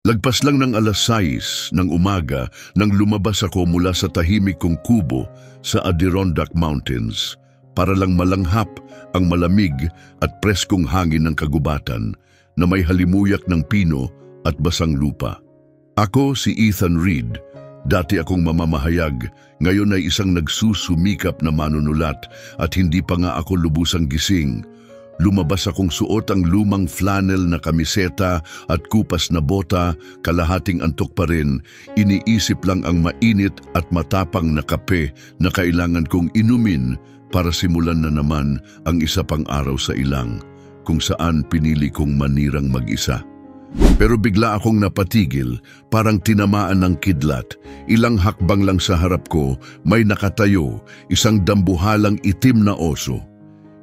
Lagpas lang ng 6:00 ng umaga nang lumabas ako mula sa tahimik kong kubo sa Adirondack Mountains para lang malanghap ang malamig at preskong hangin ng kagubatan na may halimuyak ng pino at basang lupa. Ako si Ethan Reed. Dati akong mamamahayag, ngayon ay isang nagsusumikap na manunulat at hindi pa nga ako lubusang gising. Lumabas akong suot ang lumang flannel na kamiseta at kupas na bota, kalahating antok pa rin, iniisip lang ang mainit at matapang na kape na kailangan kong inumin para simulan na naman ang isa pang araw sa ilang, kung saan pinili kong manirang mag-isa. Pero bigla akong napatigil, parang tinamaan ng kidlat. Ilang hakbang lang sa harap ko, may nakatayo, isang dambuhalang itim na oso.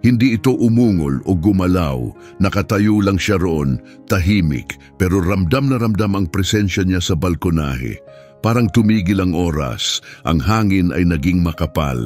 Hindi ito umungol o gumalaw, nakatayo lang siya roon, tahimik, pero ramdam na ramdam ang presensya niya sa balkonahe. Parang tumigil ang oras, ang hangin ay naging makapal.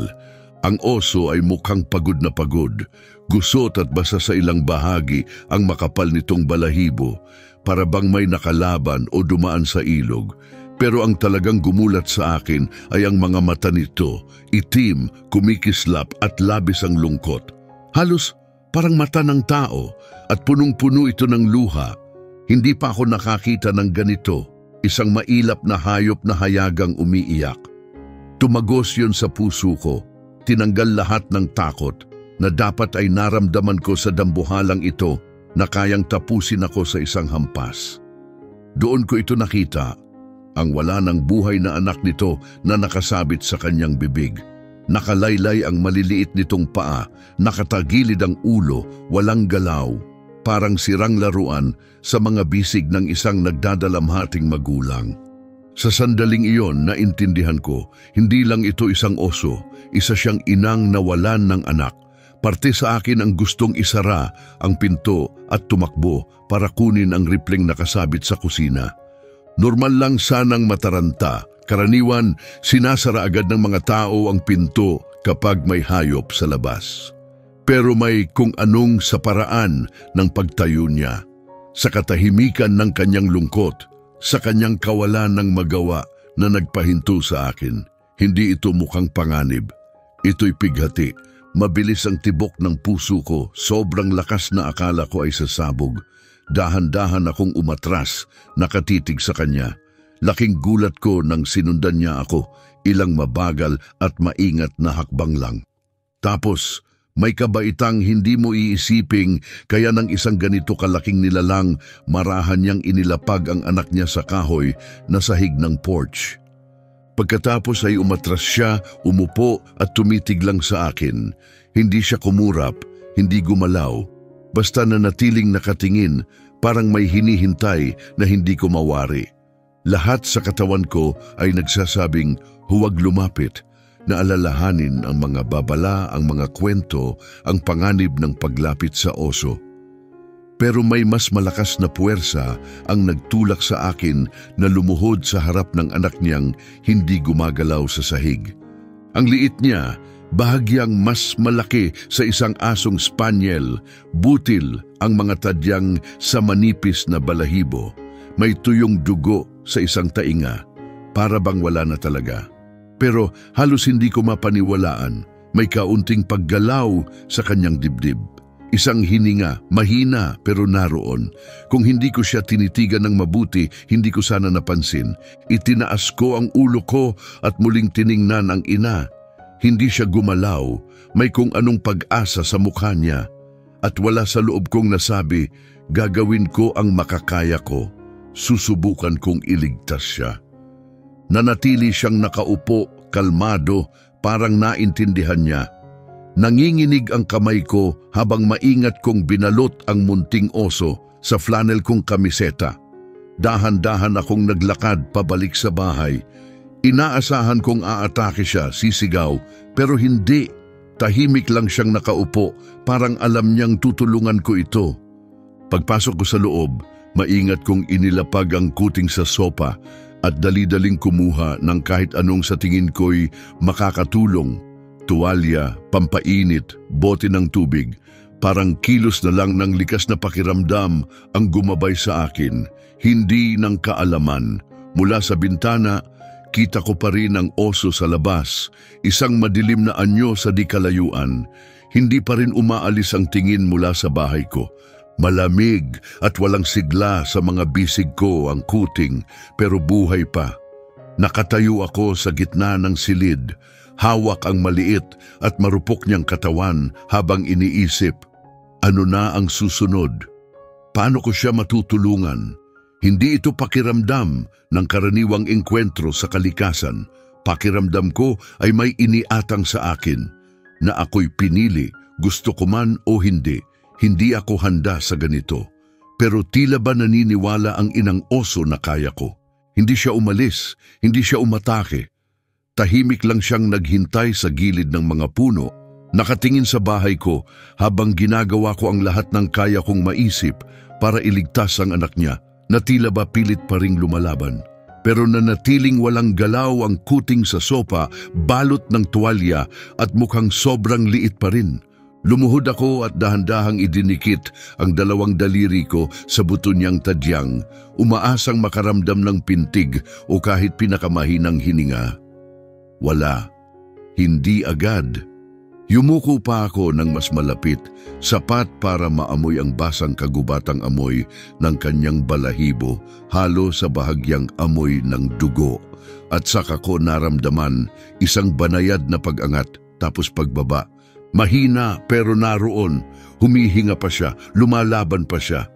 Ang oso ay mukhang pagod na pagod, gusot at basa sa ilang bahagi ang makapal nitong balahibo, para bang may nakalaban o dumaan sa ilog. Pero ang talagang gumulat sa akin ay ang mga mata nito, itim, kumikislap at labis ang lungkot. Halos parang mata ng tao at punong-puno ito ng luha. Hindi pa ako nakakita ng ganito, isang mailap na hayop na hayagang umiiyak. Tumagos yun sa puso ko, tinanggal lahat ng takot na dapat ay naramdaman ko sa dambuhalang ito na kayang tapusin ako sa isang hampas. Doon ko ito nakita, ang wala ng buhay na anak nito na nakasabit sa kanyang bibig. Nakalaylay ang maliliit nitong paa, nakatagilid ang ulo, walang galaw, parang sirang laruan sa mga bisig ng isang nagdadalamhating magulang. Sa sandaling iyon, naintindihan ko, hindi lang ito isang oso, isa siyang inang nawalan ng anak. Parte sa akin ang gustong isara ang pinto at tumakbo para kunin ang ripling nakasabit sa kusina. Normal lang sanang mataranta. Karaniwan, sinasara agad ng mga tao ang pinto kapag may hayop sa labas. Pero may kung anong sa paraan ng pagtayo niya, sa katahimikan ng kanyang lungkot, sa kanyang kawalan ng magawa na nagpahinto sa akin. Hindi ito mukhang panganib. Ito'y pighati. Mabilis ang tibok ng puso ko, sobrang lakas na akala ko ay sasabog. Dahan-dahan akong umatras, nakatitig sa kanya. Laking gulat ko nang sinundan niya ako, ilang mabagal at maingat na hakbang lang. Tapos, may kabaitang hindi mo iisiping kaya ng isang ganito kalaking nilalang marahan niyang inilapag ang anak niya sa kahoy na sahig ng porch. Pagkatapos ay umatras siya, umupo at tumitig lang sa akin. Hindi siya kumurap, hindi gumalaw, basta nanatiling nakatingin, parang may hinihintay na hindi ko mawari. Lahat sa katawan ko ay nagsasabing huwag lumapit, na alalahanin ang mga babala, ang mga kwento, ang panganib ng paglapit sa oso. Pero may mas malakas na puwersa ang nagtulak sa akin na lumuhod sa harap ng anak niyang hindi gumagalaw sa sahig. Ang liit niya, bahagyang mas malaki sa isang asong spaniel, butil ang mga tadyang sa manipis na balahibo. May tuyong dugo sa isang tainga, para bang wala na talaga. Pero halos hindi ko mapaniwalaan, may kaunting paggalaw sa kanyang dibdib. Isang hininga, mahina pero naroon. Kung hindi ko siya tinitigan ng mabuti, hindi ko sana napansin. Itinaas ko ang ulo ko at muling tiningnan ang ina. Hindi siya gumalaw, may kung anong pag-asa sa mukha niya. At wala sa loob kong nasabi, gagawin ko ang makakaya ko. Susubukan kong iligtas siya. Nanatili siyang nakaupo, kalmado, parang naintindihan niya. Nanginginig ang kamay ko habang maingat kong binalot ang munting oso sa flannel kong kamiseta. Dahan-dahan akong naglakad pabalik sa bahay. Inaasahan kong aatake siya, sisigaw, pero hindi. Tahimik lang siyang nakaupo, parang alam niyang tutulungan ko ito. Pagpasok ko sa loob, maingat kong inilapag ang kuting sa sopa at dali-daling kumuha ng kahit anong sa tingin ko'y makakatulong. Tuwalya, pampainit, bote ng tubig. Parang kilos na lang ng likas na pakiramdam ang gumabay sa akin, hindi ng kaalaman. Mula sa bintana, kita ko pa rin ang oso sa labas, isang madilim na anyo sa di kalayuan. Hindi pa rin umaalis ang tingin mula sa bahay ko. Malamig at walang sigla sa mga bisig ko ang kuting, pero buhay pa. Nakatayo ako sa gitna ng silid, hawak ang maliit at marupok niyang katawan habang iniisip, ano na ang susunod? Paano ko siya matutulungan? Hindi ito pakiramdam ng karaniwang engkwentro sa kalikasan. Pakiramdam ko ay may iniatang sa akin na ako'y pinili, gusto ko man o hindi. Hindi ako handa sa ganito. Pero tila ba naniniwala ang inang oso na kaya ko? Hindi siya umalis, hindi siya umatake. Tahimik lang siyang naghintay sa gilid ng mga puno, nakatingin sa bahay ko habang ginagawa ko ang lahat ng kaya kong maisip para iligtas ang anak niya na tila ba pilit pa ring lumalaban. Pero nanatiling walang galaw ang kuting sa sopa, balot ng tuwalya at mukhang sobrang liit pa rin. Lumuhod ako at dahan-dahang idinikit ang dalawang daliri ko sa buto niyang tadyang, umaasang makaramdam ng pintig o kahit pinakamahinang hininga. Wala. Hindi agad. Yumuko pa ako ng mas malapit, sapat para maamoy ang basang kagubatang amoy ng kanyang balahibo, halo sa bahagyang amoy ng dugo. At saka ko naramdaman isang banayad na pag-angat, tapos pagbaba. Mahina pero naroon, humihinga pa siya, lumalaban pa siya.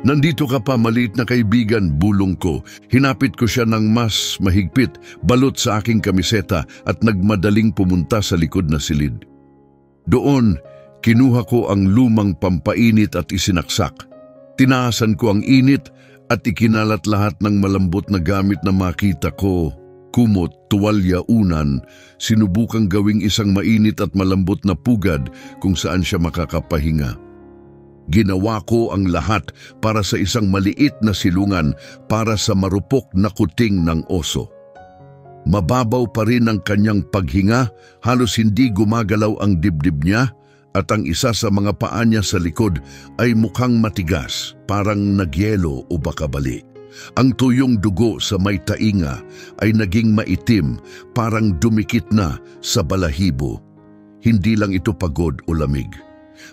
Nandito ka pa, maliit na kaibigan, bulong ko. Hinapit ko siya ng mas mahigpit, balot sa aking kamiseta at nagmadaling pumunta sa likod na silid. Doon, kinuha ko ang lumang pampainit at isinaksak. Tinaasan ko ang init at ikinalat lahat ng malambot na gamit na makita ko. Kumot, tuwalya, unan, sinubukang gawing isang mainit at malambot na pugad kung saan siya makakapahinga. Ginawa ko ang lahat para sa isang maliit na silungan para sa marupok na kuting ng oso. Mababaw pa rin ang kanyang paghinga, halos hindi gumagalaw ang dibdib niya at ang isa sa mga paa niya sa likod ay mukhang matigas, parang nagyelo o baka bali. Ang tuyong dugo sa may tainga ay naging maitim, parang dumikit na sa balahibo. Hindi lang ito pagod o lamig.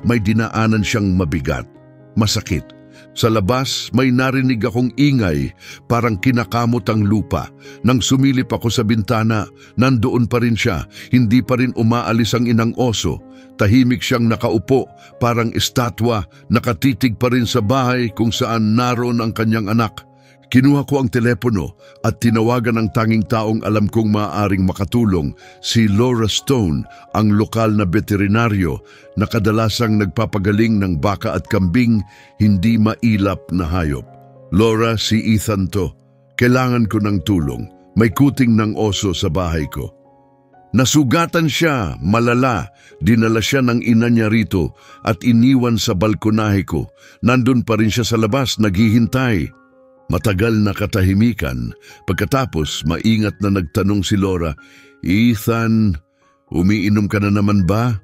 May dinaanan siyang mabigat, masakit. Sa labas, may narinig akong ingay, parang kinakamot ang lupa. Nang sumilip ako sa bintana, nandoon pa rin siya, hindi pa rin umaalis ang inang oso. Tahimik siyang nakaupo, parang estatwa, nakatitig pa rin sa bahay kung saan naroon ang kanyang anak. Kinuha ko ang telepono at tinawagan ang tanging taong alam kong maaaring makatulong, si Laura Stone, ang lokal na veterinaryo na kadalasang nagpapagaling ng baka at kambing, hindi mailap na hayop. Laura, si Ethan to. Kailangan ko ng tulong. May kuting ng oso sa bahay ko. Nasugatan siya, malala. Dinala siya ng ina niya rito at iniwan sa balkonahe ko. Nandun pa rin siya sa labas, naghihintay. Matagal na katahimikan. Pagkatapos, maingat na nagtanong si Laura, Ethan, umiinom ka na naman ba?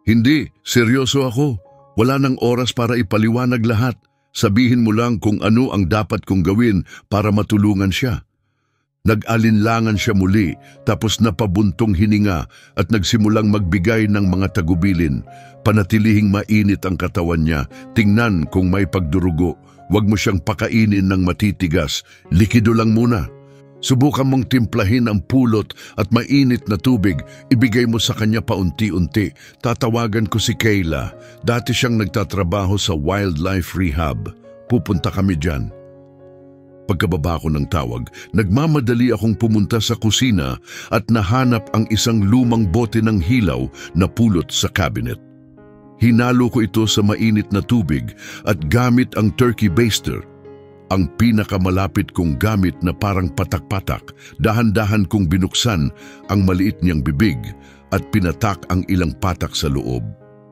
Hindi, seryoso ako. Wala nang oras para ipaliwanag lahat. Sabihin mo lang kung ano ang dapat kong gawin para matulungan siya. Nag-alinlangan siya muli, tapos napabuntong hininga at nagsimulang magbigay ng mga tagubilin. Panatilihing mainit ang katawan niya. Tingnan kung may pagdurugo. Huwag mo siyang pakainin ng matitigas. Likido lang muna. Subukan mong timplahin ang pulot at mainit na tubig. Ibigay mo sa kanya paunti-unti. Tatawagan ko si Kayla. Dati siyang nagtatrabaho sa wildlife rehab. Pupunta kami dyan. Pagkababa ko ng tawag, nagmamadali akong pumunta sa kusina at nahanap ang isang lumang bote ng hilaw na pulot sa cabinet. Hinalo ko ito sa mainit na tubig at gamit ang turkey baster. Ang pinakamalapit kong gamit na parang patak-patak, dahan-dahan kong binuksan ang maliit niyang bibig at pinatak ang ilang patak sa loob.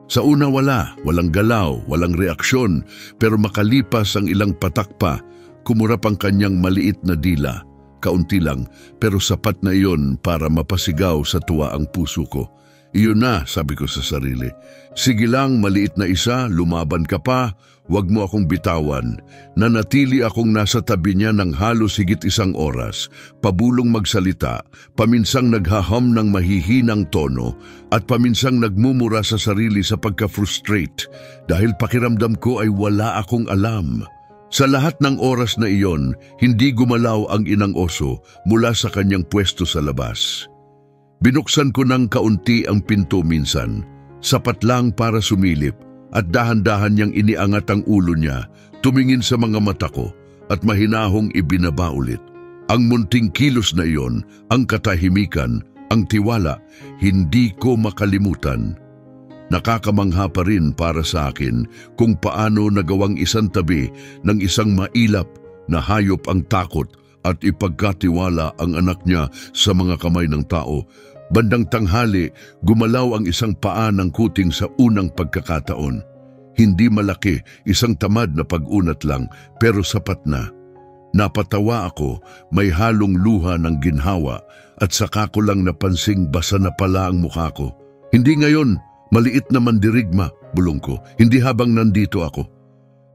Sa una walang galaw, walang reaksyon, pero makalipas ang ilang patak pa, kumurap ang kanyang maliit na dila. Kaunti lang, pero sapat na iyon para mapasigaw sa tuwa ang puso ko. Iyon na, sabi ko sa sarili. Sige lang, maliit na isa, lumaban ka pa, huwag mo akong bitawan. Nanatili akong nasa tabi niya ng halos higit 1 oras, pabulong magsalita, paminsang naghaham ng mahihinang tono, at paminsang nagmumura sa sarili sa pagka-frustrate dahil pakiramdam ko ay wala akong alam. Sa lahat ng oras na iyon, hindi gumalaw ang inang oso mula sa kanyang pwesto sa labas. Binuksan ko ng kaunti ang pinto minsan, sapat lang para sumilip, at dahan-dahan niyang iniangat ang ulo niya, tumingin sa mga mata ko at mahinahong ibinaba ulit. Ang munting kilos na iyon, ang katahimikan, ang tiwala, hindi ko makalimutan. Nakakamangha pa rin para sa akin kung paano nagawang isang tabi ng isang mailap na hayop ang takot at ipagkatiwala ang anak niya sa mga kamay ng tao. Bandang tanghali, gumalaw ang isang paa ng kuting sa unang pagkakataon. Hindi malaki, isang tamad na pag-unat lang, pero sapat na. Napatawa ako, may halong luha ng ginhawa, at saka ko lang napansing basa na pala ang mukha ko. Hindi ngayon, maliit na mandirigma, bulong ko, hindi habang nandito ako.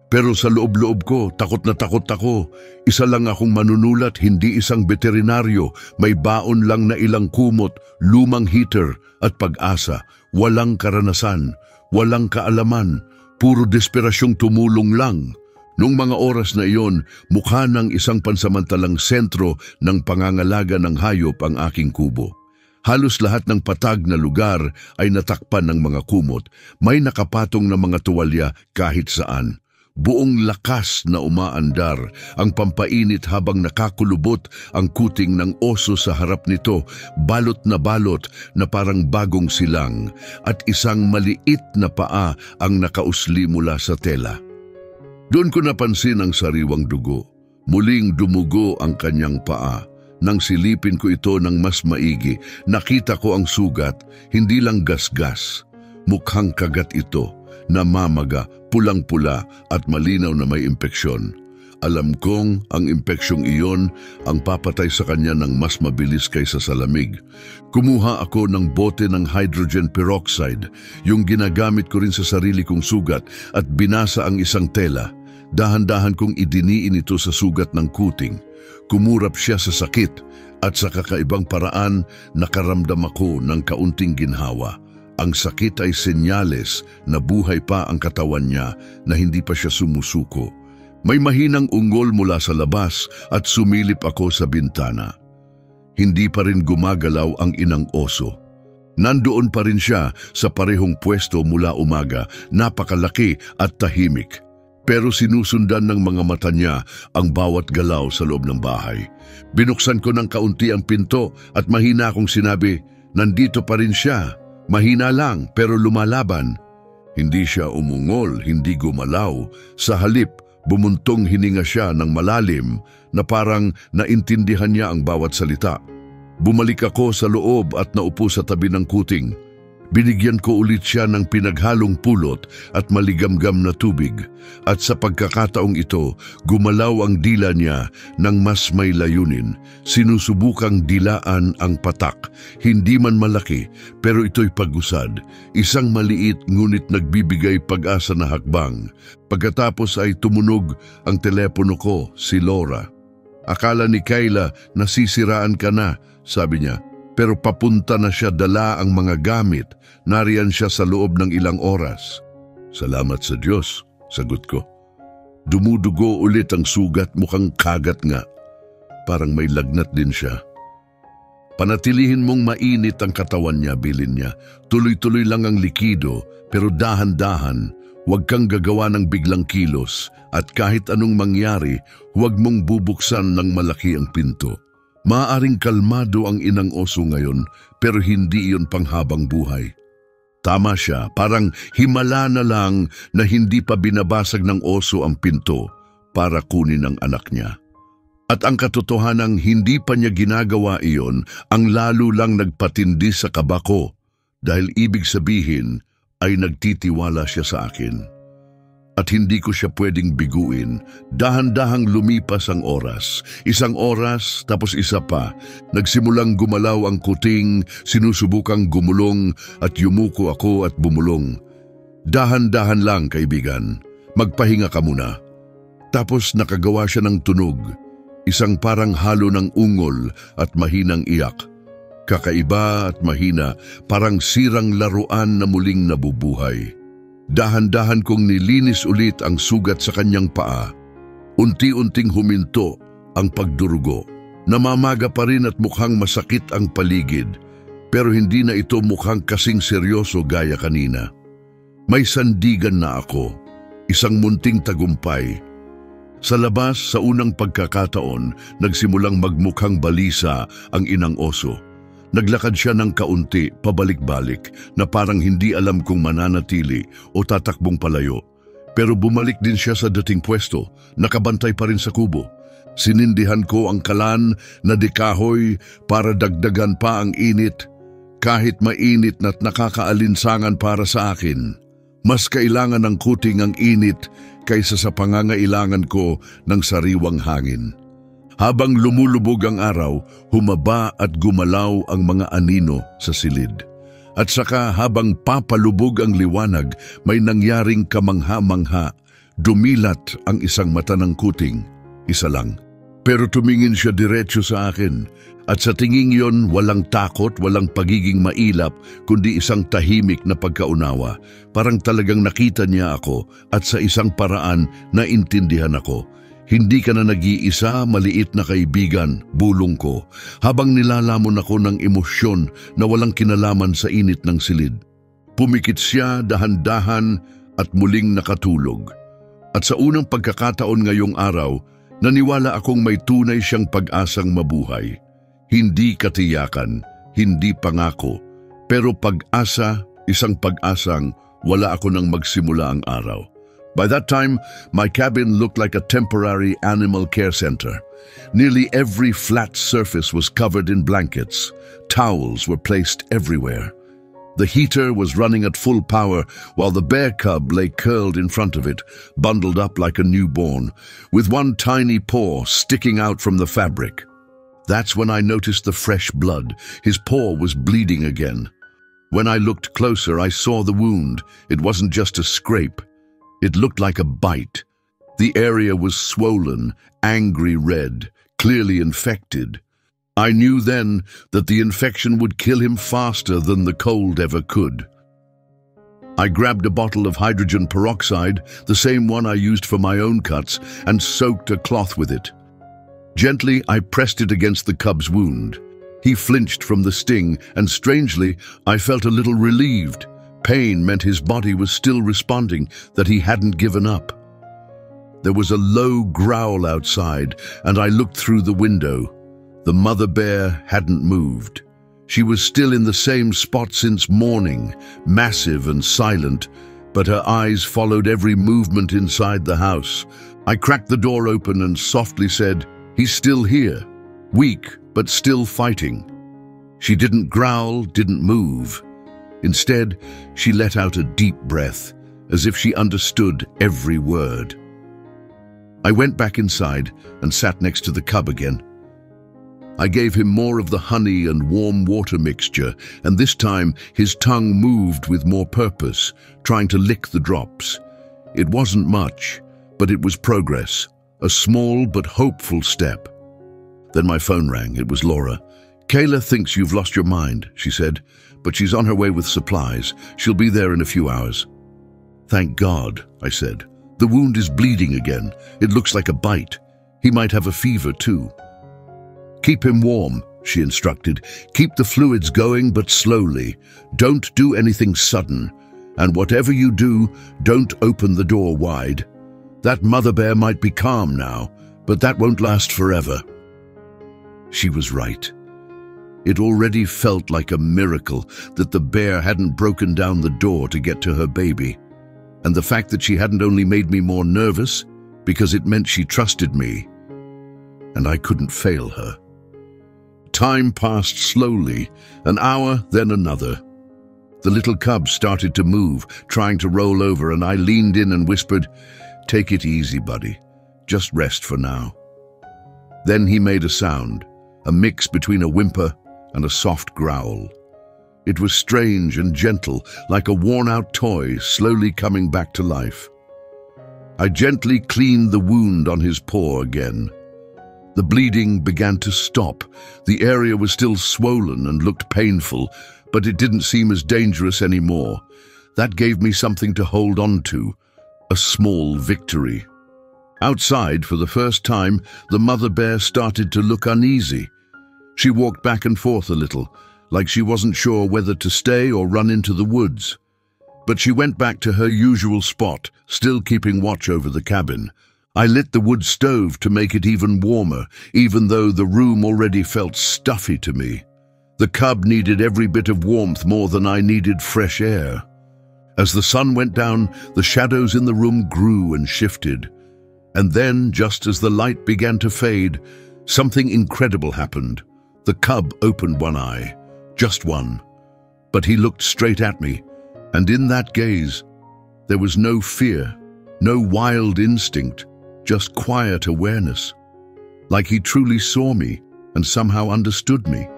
Pero sa loob-loob ko, takot na takot ako. Isa lang akong manunulat, hindi isang veterinaryo. May baon lang na ilang kumot, lumang heater at pag-asa. Walang karanasan, walang kaalaman, puro desperasyong tumulong lang. Noong mga oras na iyon, mukha ng isang pansamantalang sentro ng pangangalaga ng hayop ang aking kubo. Halos lahat ng patag na lugar ay natakpan ng mga kumot. May nakapatong na mga tuwalya kahit saan. Buong lakas na umaandar ang pampainit habang nakakulubot ang kuting ng oso sa harap nito, balot na parang bagong silang, at isang maliit na paa ang nakausli mula sa tela. Doon ko napansin ang sariwang dugo. Muling dumugo ang kanyang paa. Nang silipin ko ito ng mas maigi, nakita ko ang sugat, hindi lang gasgas. Mukhang kagat ito, namamaga, pulang-pula at malinaw na may impeksyon. Alam kong ang impeksyong iyon ang papatay sa kanya ng mas mabilis kaysa sa lamig. Kumuha ako ng bote ng hydrogen peroxide, yung ginagamit ko rin sa sarili kong sugat, at binasa ang isang tela. Dahan-dahan kong idiniin ito sa sugat ng kuting. Kumurap siya sa sakit at sa kakaibang paraan nakaramdam ako ng kaunting ginhawa. Ang sakit ay senyales na buhay pa ang katawan niya, na hindi pa siya sumusuko. May mahinang ungol mula sa labas at sumilip ako sa bintana. Hindi pa rin gumagalaw ang inang oso. Nandoon pa rin siya sa parehong pwesto mula umaga, napakalaki at tahimik. Pero sinusundan ng mga mata niya ang bawat galaw sa loob ng bahay. Binuksan ko ng kaunti ang pinto at mahina akong sinabi, nandito pa rin siya. Mahina lang pero lumalaban. Hindi siya umungol, hindi gumalaw. Sa halip, bumuntong hininga siya ng malalim na parang naintindihan niya ang bawat salita. Bumalik ako sa loob at naupo sa tabi ng kuting. Binigyan ko ulit siya ng pinaghalong pulot at maligamgam na tubig, at sa pagkakataong ito, gumalaw ang dila niya ng mas may layunin. Sinusubukang dilaan ang patak, hindi man malaki, pero ito'y pag-usad, isang maliit ngunit nagbibigay pag-asa na hakbang. Pagkatapos ay tumunog ang telepono ko, si Laura. Akala ni Kayla nasisiraan ka na, sabi niya. Pero papunta na siya, dala ang mga gamit. Nariyan siya sa loob ng ilang oras. Salamat sa Diyos, sagot ko. Dumudugo ulit ang sugat, mukhang kagat nga. Parang may lagnat din siya. Panatilihin mong mainit ang katawan niya, bilin niya. Tuloy-tuloy lang ang likido, pero dahan-dahan. Huwag kang gagawa ng biglang kilos, at kahit anong mangyari, huwag mong bubuksan ng malaki ang pinto. Maaaring kalmado ang inang oso ngayon, pero hindi iyon panghabang buhay. Tama siya, parang himala na lang na hindi pa binabasag ng oso ang pinto para kunin ang anak niya. At ang katotohanang hindi pa niya ginagawa iyon, ang lalo lang nagpatindi sa kaba ko, dahil ibig sabihin ay nagtitiwala siya sa akin. At hindi ko siya pwedeng biguin. Dahan-dahang lumipas ang oras. Isang oras, tapos isa pa. Nagsimulang gumalaw ang kuting, sinusubukang gumulong at yumuko ako at bumulong. Dahan-dahan lang, kaibigan. Magpahinga ka muna. Tapos nakagawa siya ng tunog. Isang parang halo ng ungol at mahinang iyak. Kakaiba at mahina, parang sirang laruan na muling nabubuhay. Dahan-dahan kong nilinis ulit ang sugat sa kanyang paa. Unti-unting huminto ang pagdurugo. Namamaga pa rin at mukhang masakit ang paligid, pero hindi na ito mukhang kasing seryoso gaya kanina. May sandigan na ako, isang munting tagumpay. Sa labas, sa unang pagkakataon, nagsimulang magmukhang balisa ang inang oso. Naglakad siya ng kaunti, pabalik-balik, na parang hindi alam kung mananatili o tatakbong palayo. Pero bumalik din siya sa dating pwesto, nakabantay pa rin sa kubo. Sinindihan ko ang kalan na dikahoy para dagdagan pa ang init, kahit mainit na't nakakaalinsangan para sa akin. Mas kailangan ng kuting ang init kaysa sa pangangailangan ko ng sariwang hangin. Habang lumulubog ang araw, humaba at gumalaw ang mga anino sa silid. At saka habang papalubog ang liwanag, may nangyaring kamangha-mangha. Dumilat ang isang mata ng kuting, isa lang. Pero tumingin siya diretso sa akin. At sa tinging yon, walang takot, walang pagiging mailap, kundi isang tahimik na pagkaunawa. Parang talagang nakita niya ako at sa isang paraan naintindihan ako. Hindi ka na nag-iisa, maliit na kaibigan, bulong ko, habang nilalamon ako ng emosyon na walang kinalaman sa init ng silid. Pumikit siya dahan-dahan at muling nakatulog. At sa unang pagkakataon ngayong araw, naniwala akong may tunay siyang pag-asang mabuhay. Hindi katiyakan, hindi pangako, pero pag-asa, isang pag-asang wala ako nang magsimula ang araw. By that time, my cabin looked like a temporary animal care center. Nearly every flat surface was covered in blankets. Towels were placed everywhere. The heater was running at full power while the bear cub lay curled in front of it, bundled up like a newborn, with one tiny paw sticking out from the fabric. That's when I noticed the fresh blood. His paw was bleeding again. When I looked closer, I saw the wound. It wasn't just a scrape. It looked like a bite. The area was swollen, angry red, clearly infected. I knew then that the infection would kill him faster than the cold ever could. I grabbed a bottle of hydrogen peroxide, the same one I used for my own cuts, and soaked a cloth with it. Gently, I pressed it against the cub's wound. He flinched from the sting, and strangely, I felt a little relieved. Pain meant his body was still responding, that he hadn't given up. There was a low growl outside, and I looked through the window. The mother bear hadn't moved. She was still in the same spot since morning, massive and silent, but her eyes followed every movement inside the house. I cracked the door open and softly said, "He's still here, weak, but still fighting." She didn't growl, didn't move. Instead, she let out a deep breath, as if she understood every word. I went back inside and sat next to the cub again. I gave him more of the honey and warm water mixture, and this time his tongue moved with more purpose, trying to lick the drops. It wasn't much, but it was progress, a small but hopeful step. Then my phone rang. It was Laura. "Kayla thinks you've lost your mind," she said, "but she's on her way with supplies. She'll be there in a few hours." "Thank God," I said. "The wound is bleeding again. It looks like a bite. He might have a fever too." "Keep him warm," she instructed. "Keep the fluids going, but slowly. Don't do anything sudden. And whatever you do, don't open the door wide. That mother bear might be calm now, but that won't last forever." She was right. It already felt like a miracle that the bear hadn't broken down the door to get to her baby. And the fact that she hadn't only made me more nervous, because it meant she trusted me. And I couldn't fail her. Time passed slowly, an hour, then another. The little cub started to move, trying to roll over, and I leaned in and whispered, "Take it easy, buddy. Just rest for now." Then he made a sound, a mix between a whimper and a soft growl. It was strange and gentle, like a worn-out toy slowly coming back to life. I gently cleaned the wound on his paw again. The bleeding began to stop. The area was still swollen and looked painful, but it didn't seem as dangerous anymore. That gave me something to hold on to, a small victory. Outside, for the first time, the mother bear started to look uneasy. She walked back and forth a little, like she wasn't sure whether to stay or run into the woods. But she went back to her usual spot, still keeping watch over the cabin. I lit the wood stove to make it even warmer, even though the room already felt stuffy to me. The cub needed every bit of warmth more than I needed fresh air. As the sun went down, the shadows in the room grew and shifted. And then, just as the light began to fade, something incredible happened. The cub opened one eye, just one. But he looked straight at me, and in that gaze, there was no fear, no wild instinct, just quiet awareness, like he truly saw me and somehow understood me.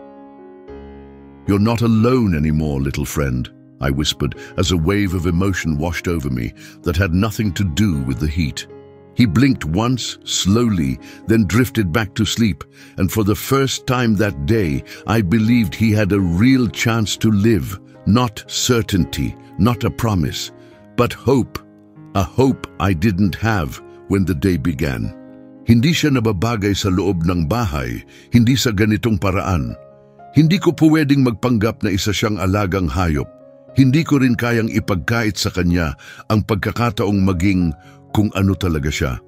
"You're not alone anymore, little friend," I whispered as a wave of emotion washed over me that had nothing to do with the heat. He blinked once, slowly, then drifted back to sleep, and for the first time that day, I believed he had a real chance to live. Not certainty, not a promise, but hope. A hope I didn't have when the day began. Hindi siya nababagay sa loob ng bahay, hindi sa ganitong paraan. Hindi ko pwedeng magpanggap na isa siyang alagang hayop. Hindi ko rin kayang ipagkait sa kanya ang pagkakataong maging kung ano talaga siya.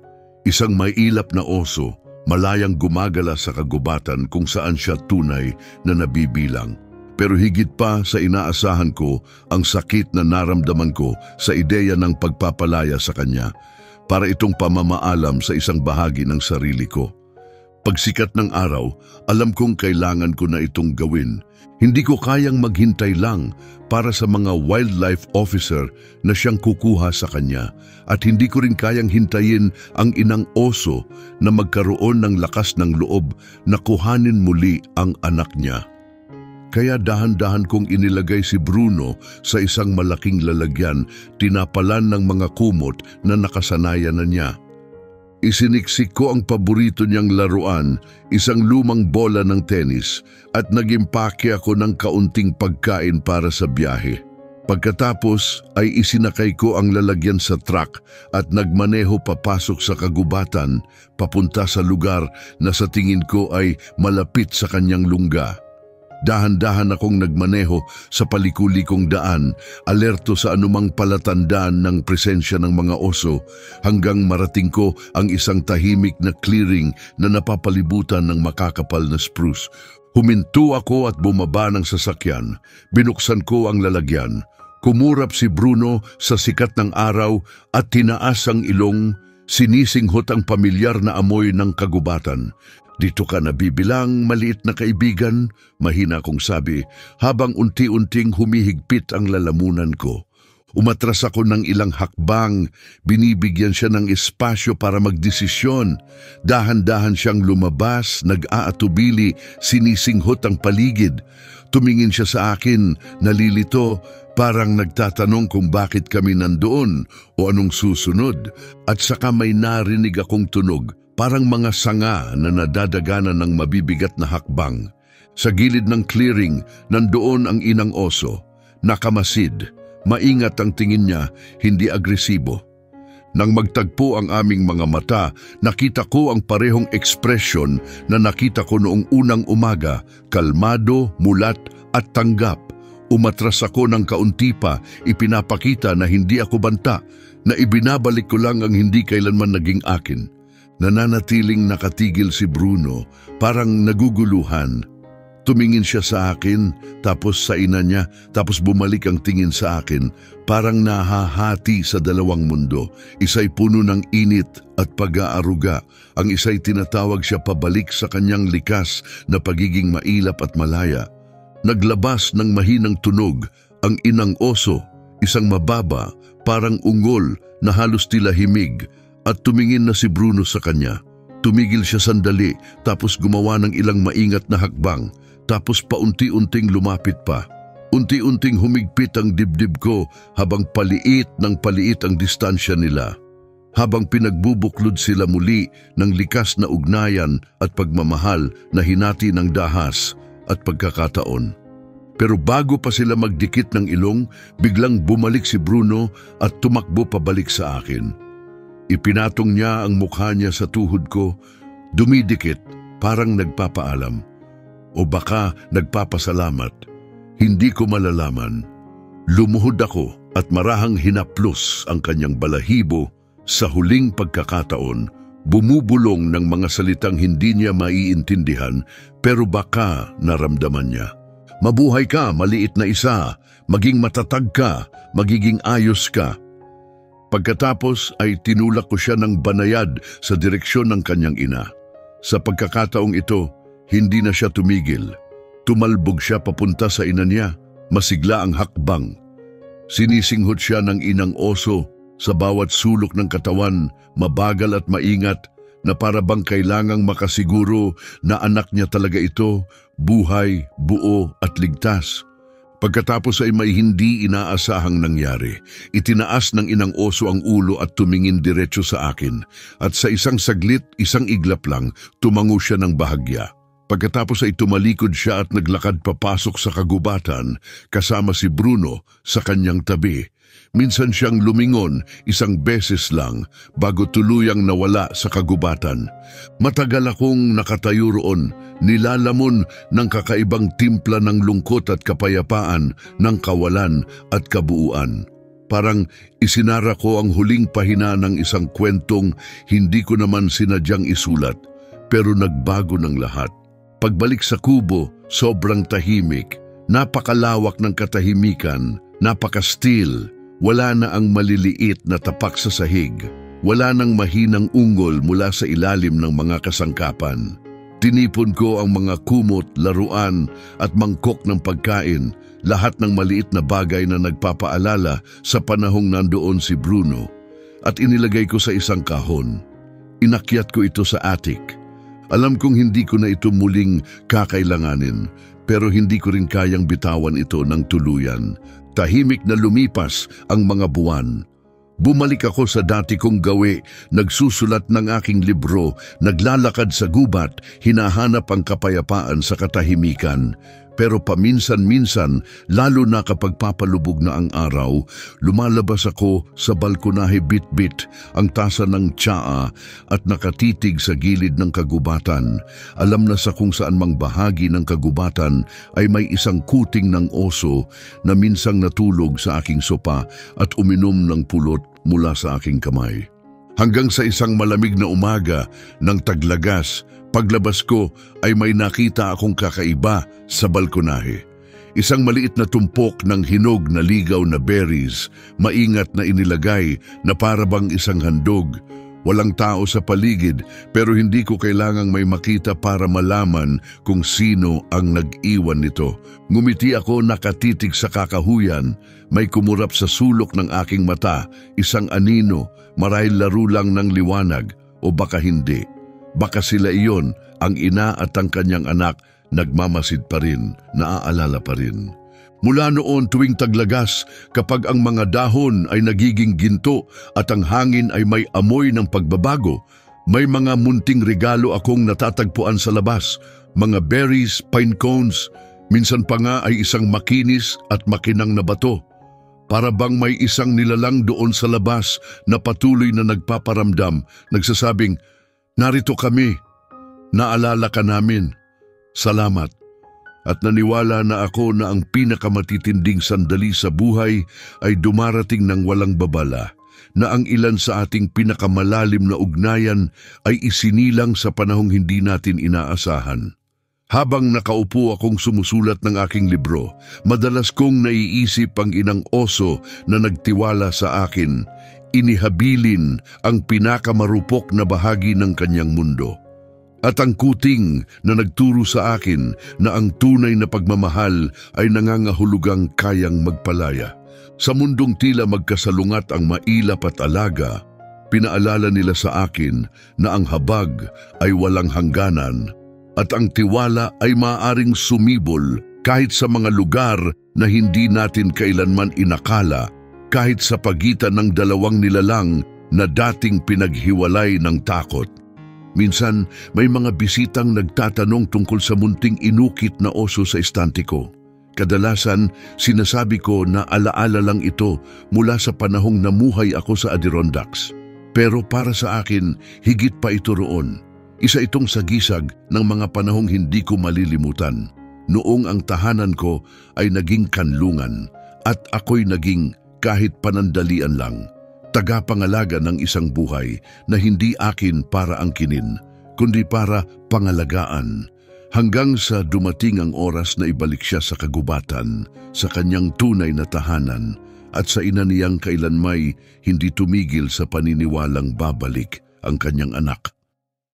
Isang mailap na oso, malayang gumagala sa kagubatan kung saan siya tunay na nabibilang. Pero higit pa sa inaasahan ko ang sakit na naramdaman ko sa ideya ng pagpapalaya sa kanya para itong pamamaalam sa isang bahagi ng sarili ko. Pagsikat ng araw, alam kong kailangan ko na itong gawin. Hindi ko kayang maghintay lang para sa mga wildlife officer na siyang kukuha sa kanya at hindi ko rin kayang hintayin ang inang oso na magkaroon ng lakas ng loob na kuhanin muli ang anak niya. Kaya dahan-dahan kong inilagay si Bruno sa isang malaking lalagyan, tinapalan ng mga kumot na nakasanayan na niya. Isiniksik ko ang paborito niyang laruan, isang lumang bola ng tennis, at nag-impake ako ng kaunting pagkain para sa biyahe. Pagkatapos ay isinakay ko ang lalagyan sa truck at nagmaneho papasok sa kagubatan, papunta sa lugar na sa tingin ko ay malapit sa kanyang lungga. Dahan-dahan akong nagmaneho sa palikulikong daan, alerto sa anumang palatandaan ng presensya ng mga oso, hanggang marating ko ang isang tahimik na clearing na napapalibutan ng makakapal na spruce. Huminto ako at bumaba ng sasakyan. Binuksan ko ang lalagyan. Kumurap si Bruno sa sikat ng araw at tinaas ang ilong, sinisinghot ang pamilyar na amoy ng kagubatan. "Dito ka nabibilang, maliit na kaibigan," mahina kong sabi, habang unti-unting humihigpit ang lalamunan ko. Umatras ako ng ilang hakbang, binibigyan siya ng espasyo para magdesisyon. Dahan-dahan siyang lumabas, nag-aatubili, sinisinghot ang paligid. Tumingin siya sa akin, nalilito, parang nagtatanong kung bakit kami nandoon o anong susunod. At saka may narinig akong tunog, parang mga sanga na nadadaganan ng mabibigat na hakbang. Sa gilid ng clearing, nandoon ang inang oso. Nakamasid, maingat ang tingin niya, hindi agresibo. Nang magtagpo ang aming mga mata, nakita ko ang parehong ekspresyon na nakita ko noong unang umaga, kalmado, mulat at tanggap. Umatras ako ng kaunti pa, ipinapakita na hindi ako banta, na ibinabalik ko lang ang hindi kailanman naging akin. Nananatiling nakatigil si Bruno, parang naguguluhan. Tumingin siya sa akin, tapos sa ina niya, tapos bumalik ang tingin sa akin, parang nahahati sa dalawang mundo. Isa'y puno ng init at pag-aaruga, ang isa'y tinatawag siya pabalik sa kanyang likas na pagiging mailap at malaya. Naglabas ng mahinang tunog Ang inang oso, isang mababa, parang ungol na halos tila himig, at tumingin na si Bruno sa kanya. Tumigil siya sandali, tapos gumawa ng ilang maingat na hakbang, tapos paunti-unting lumapit pa. Unti-unting humigpit ang dibdib ko habang paliit ng paliit ang distansya nila. Habang pinagbubuklod sila muli ng likas na ugnayan at pagmamahal na hinati ng dahas at pagkakataon. Pero bago pa sila magdikit ng ilong, biglang bumalik si Bruno at tumakbo pabalik sa akin. Ipinatong niya ang mukha niya sa tuhod ko, dumidikit, parang nagpapaalam. O baka nagpapasalamat. Hindi ko malalaman. Lumuhod ako at marahang hinaplos ang kanyang balahibo. Sa huling pagkakataon, bumubulong ng mga salitang hindi niya maiintindihan pero baka naramdaman niya. Mabuhay ka, maliit na isa. Maging matatag ka, magiging ayos ka. Pagkatapos ay tinulak ko siya ng banayad sa direksyon ng kanyang ina. Sa pagkakataong ito, hindi na siya tumigil. Tumalbog siya papunta sa ina niya, masigla ang hakbang. Sinisinghot siya ng inang oso sa bawat sulok ng katawan, mabagal at maingat, na para bang kailangang makasiguro na anak niya talaga ito, buhay, buo at ligtas. Pagkatapos ay may hindi inaasahang nangyari. Itinaas ng inang oso ang ulo at tumingin diretso sa akin, at sa isang saglit, isang iglap lang, tumango siya ng bahagya. Pagkatapos ay tumalikod siya at naglakad papasok sa kagubatan kasama si Bruno sa kanyang tabi. Minsan siyang lumingon isang beses lang bago tuluyang nawala sa kagubatan. Matagal akong nakatayo roon, nilalamon ng kakaibang timpla ng lungkot at kapayapaan, ng kawalan at kabuuan. Parang isinara ko ang huling pahina ng isang kwentong hindi ko naman sinadyang isulat, pero nagbago ng lahat. Pagbalik sa kubo, sobrang tahimik. Napakalawak ng katahimikan, napaka-still. Wala na ang maliliit na tapak sa sahig. Wala nang mahinang ungol mula sa ilalim ng mga kasangkapan. Tinipon ko ang mga kumot, laruan at mangkok ng pagkain, lahat ng maliit na bagay na nagpapaalala sa panahong nandoon si Bruno, at inilagay ko sa isang kahon. Inakyat ko ito sa attic. Alam kong hindi ko na ito muling kakailanganin, pero hindi ko rin kayang bitawan ito ng tuluyan. Tahimik na lumipas ang mga buwan. Bumalik ako sa dati kong gawi, nagsusulat ng aking libro, naglalakad sa gubat, hinahanap ang kapayapaan sa katahimikan. Pero paminsan-minsan, lalo na kapag papalubog na ang araw, lumalabas ako sa balkonahe bit-bit, ang tasa ng tsaa at nakatitig sa gilid ng kagubatan. Alam na sa kung saan mang bahagi ng kagubatan ay may isang kuting ng oso na minsang natulog sa aking sopa at uminom ng pulot mula sa aking kamay. Hanggang sa isang malamig na umaga ng taglagas, paglabas ko ay may nakita akong kakaiba sa balkonahe. Isang maliit na tumpok ng hinog na ligaw na berries, maingat na inilagay na para bang isang handog. Walang tao sa paligid pero hindi ko kailangang may makita para malaman kung sino ang nag-iwan nito. Ngumiti ako, nakatitig sa kakahuyan. May kumurap sa sulok ng aking mata, isang anino, marahil laro lang ng liwanag o baka hindi. Baka sila iyon, ang ina at ang kanyang anak, nagmamasid pa rin, naaalala pa rin. Mula noon tuwing taglagas, kapag ang mga dahon ay nagiging ginto at ang hangin ay may amoy ng pagbabago, may mga munting regalo akong natatagpuan sa labas, mga berries, pine cones, minsan pa nga ay isang makinis at makinang na bato. Para bang may isang nilalang doon sa labas na patuloy na nagpaparamdam, nagsasabing, "Narito kami, naalala ka namin, salamat." At naniwala na ako na ang pinakamatitinding sandali sa buhay ay dumarating ng walang babala, na ang ilan sa ating pinakamalalim na ugnayan ay isinilang sa panahong hindi natin inaasahan. Habang nakaupo akong sumusulat ng aking libro, madalas kong naiisip ang inang oso na nagtiwala sa akin, inihabilin ang pinakamarupok na bahagi ng kanyang mundo. At ang kuting na nagturo sa akin na ang tunay na pagmamahal ay nangangahulugang kayang magpalaya. Sa mundong tila magkasalungat ang mailap at alaga, pinaalala nila sa akin na ang habag ay walang hangganan at ang tiwala ay maaaring sumibol kahit sa mga lugar na hindi natin kailanman inakala, kahit sa pagitan ng dalawang nilalang na dating pinaghiwalay ng takot. Minsan, may mga bisitang nagtatanong tungkol sa munting inukit na oso sa estante ko. Kadalasan, sinasabi ko na alaala lang ito mula sa panahong namuhay ako sa Adirondacks. Pero para sa akin, higit pa ito roon. Isa itong sagisag ng mga panahong hindi ko malilimutan. Noong ang tahanan ko ay naging kanlungan at ako'y naging kahit panandalian lang, tagapangalaga ng isang buhay na hindi akin para angkinin, kundi para pangalagaan, hanggang sa dumating ang oras na ibalik siya sa kagubatan, sa kanyang tunay na tahanan, at sa ina niyang kailanmay hindi tumigil sa paniniwalang babalik ang kanyang anak.